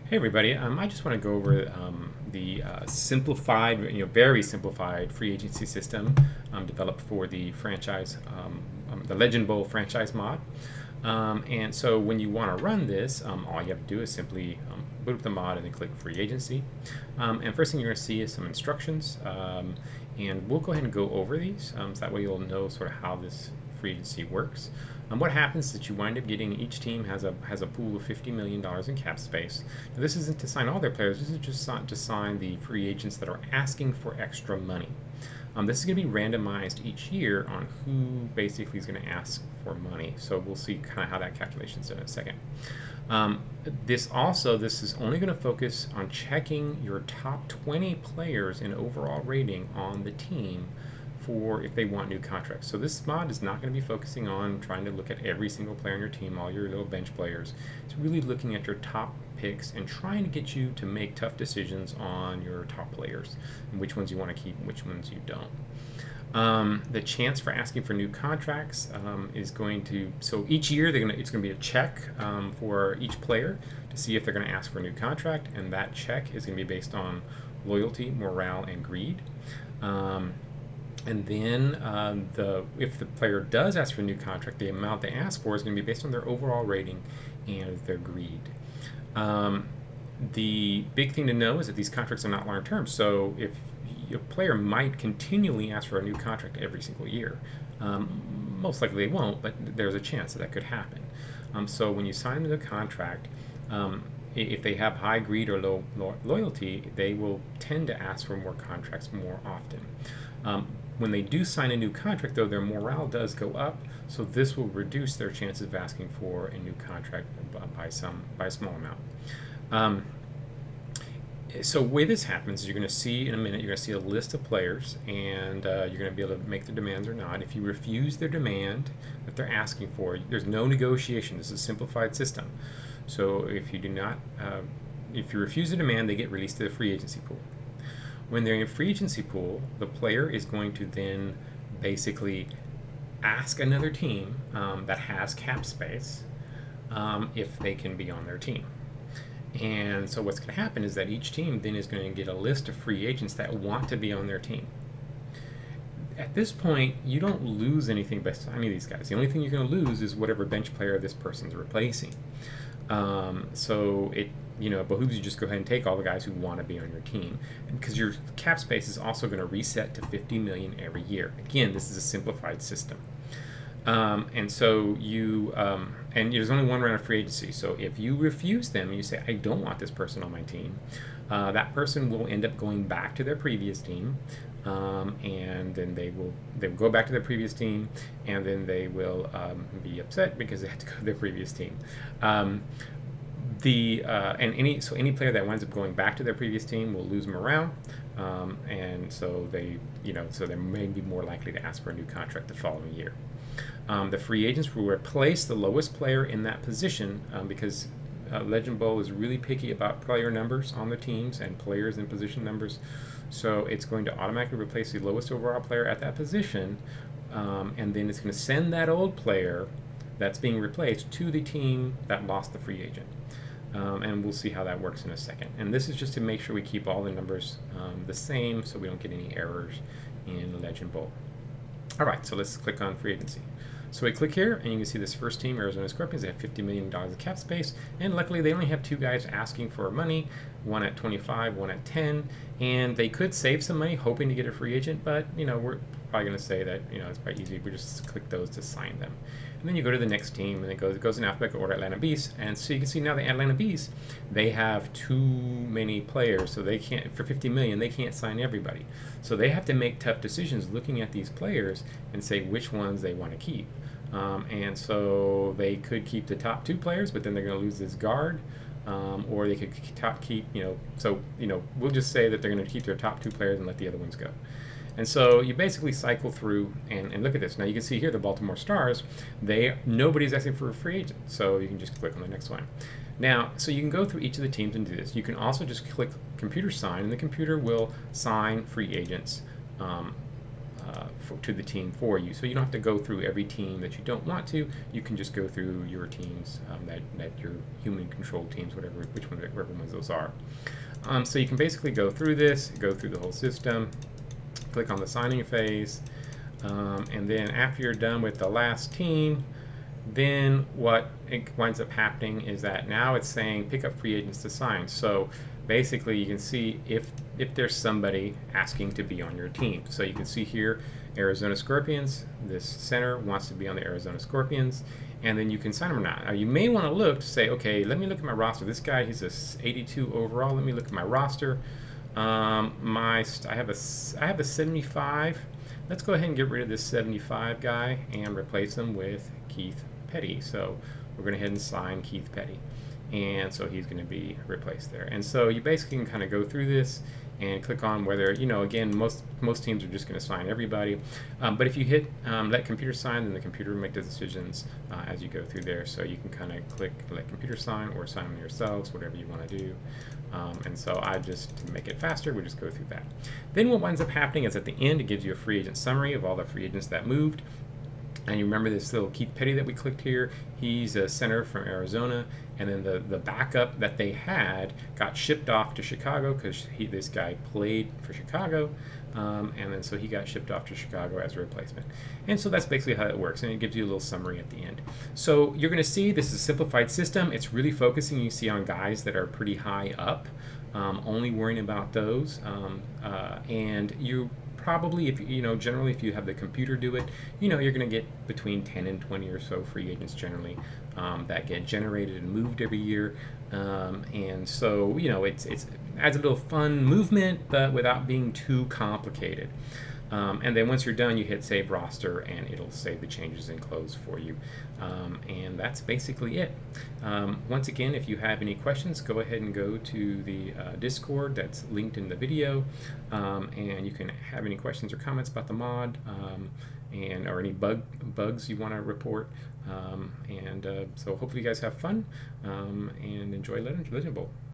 Hey everybody, I just want to go over the simplified, very simplified free agency system developed for the the Legend Bowl franchise mod. And so when you want to run this, all you have to do is simply boot up the mod and then click free agency. And first thing you're going to see is some instructions. And we'll go ahead and go over these so that way you'll know sort of how this free agency works. What happens is that you wind up getting each team has a pool of $50 million in cap space. Now, this isn't to sign all their players, this is just to sign the free agents that are asking for extra money. This is going to be randomized each year on who basically is going to ask for money. So we'll see kind of how that calculation is done in a second. This is only going to focus on checking your top 20 players in overall rating on the team for if they want new contracts. So this mod is not going to be focusing on trying to look at every single player on your team, all your little bench players. It's really looking at your top picks and trying to get you to make tough decisions on your top players and which ones you want to keep and which ones you don't. The chance for asking for new contracts is going to, so each year it's going to be a check for each player to see if they're going to ask for a new contract, and that check is going to be based on loyalty, morale, and greed. And then if the player does ask for a new contract, the amount they ask for is going to be based on their overall rating and their greed. The big thing to know is that these contracts are not long-term. So if a player might continually ask for a new contract every single year, most likely they won't, but there's a chance that could happen. So when you sign the contract, if they have high greed or low loyalty, they will tend to ask for more contracts more often. When they do sign a new contract, though, their morale does go up, so this will reduce their chances of asking for a new contract by a small amount. So the way this happens is you're going to see in a minute, you're going to see a list of players, and you're going to be able to make their demands or not. If you refuse their demand that they're asking for, there's no negotiation. This is a simplified system. So if you do not, if you refuse the demand, they get released to the free agency pool. When they're in a free agency pool, the player is going to then basically ask another team that has cap space if they can be on their team. And so what's going to happen is that each team then is going to get a list of free agents that want to be on their team. At this point, you don't lose anything by signing these guys. The only thing you're going to lose is whatever bench player this person's replacing. So it behooves you just go ahead and take all the guys who want to be on your team, because your cap space is also going to reset to 50 million every year. Again, this is a simplified system. And so and there's only one round of free agency. So if you refuse them and you say, I don't want this person on my team, that person will end up going back to their previous team. And then they will go back to their previous team, and then they will be upset because they had to go to their previous team. Any player that winds up going back to their previous team will lose morale, and so they may be more likely to ask for a new contract the following year. The free agents will replace the lowest player in that position because Legend Bowl is really picky about player numbers on their teams and players in position numbers. So it's going to automatically replace the lowest overall player at that position, and then it's going to send that old player that's being replaced to the team that lost the free agent. And we'll see how that works in a second. And this is just to make sure we keep all the numbers the same so we don't get any errors in Legend Bowl. All right, so let's click on free agency. So we click here, and you can see this first team, Arizona Scorpions. They have $50 million of cap space, and luckily they only have two guys asking for money, one at 25, one at 10, and they could save some money hoping to get a free agent, but we're probably going to say that it's quite easy. We just click those to sign them. And then you go to the next team, and it goes in alphabetical order, Atlanta Beasts, and so you can see now the Atlanta Beasts, they have too many players, so they can't, for 50 million, they can't sign everybody. So they have to make tough decisions looking at these players and say which ones they want to keep. And so they could keep the top two players, but then they're going to lose this guard, or they could keep, we'll just say that they're going to keep their top two players and let the other ones go. And so you basically cycle through and look at this. Now you can see here the Baltimore Stars, nobody's asking for a free agent, so you can just click on the next one. Now, so you can go through each of the teams and do this. You can also just click computer sign, and the computer will sign free agents to the team for you. So you don't have to go through every team that you don't want to. You can just go through your teams, that your human controlled teams, whichever ones those are. So you can basically go through this, go through the whole system, click on the signing phase, and then after you're done with the last team, then what it winds up happening is that now it's saying pick up free agents to sign. So basically you can see if there's somebody asking to be on your team. So you can see here Arizona Scorpions, this center wants to be on the Arizona Scorpions, and then you can sign him or not. Now you may want to look to say, okay, let me look at my roster. This guy, he's a 82 overall. Let me look at my roster. I have a 75. Let's go ahead and get rid of this 75 guy and replace him with Keith Petty. So we're going to head and sign Keith Petty, and so he's going to be replaced there. And so you basically can kind of go through this and click on whether, again, most teams are just going to sign everybody, but if you hit let computer sign, then the computer will make the decisions as you go through there. So you can kind of click let computer sign or sign them yourselves, whatever you want to do. And so to make it faster, we just go through that. Then what winds up happening is at the end it gives you a free agent summary of all the free agents that moved. And you remember this little Keith Petty that we clicked here? He's a center from Arizona, and then the backup that they had got shipped off to Chicago because this guy played for Chicago, and then so he got shipped off to Chicago as a replacement. And so that's basically how it works, and it gives you a little summary at the end. So you're going to see this is a simplified system. It's really focusing, you see, on guys that are pretty high up, only worrying about those, and you probably, generally if you have the computer do it, you're going to get between 10 and 20 or so free agents generally that get generated and moved every year, and so it's adds a little fun movement, but without being too complicated. And then once you're done, you hit save roster and it'll save the changes and close for you. And that's basically it. Once again, if you have any questions, go ahead and go to the Discord that's linked in the video, and you can have any questions or comments about the mod, or any bugs you want to report. So hopefully you guys have fun and enjoy Legend Bowl.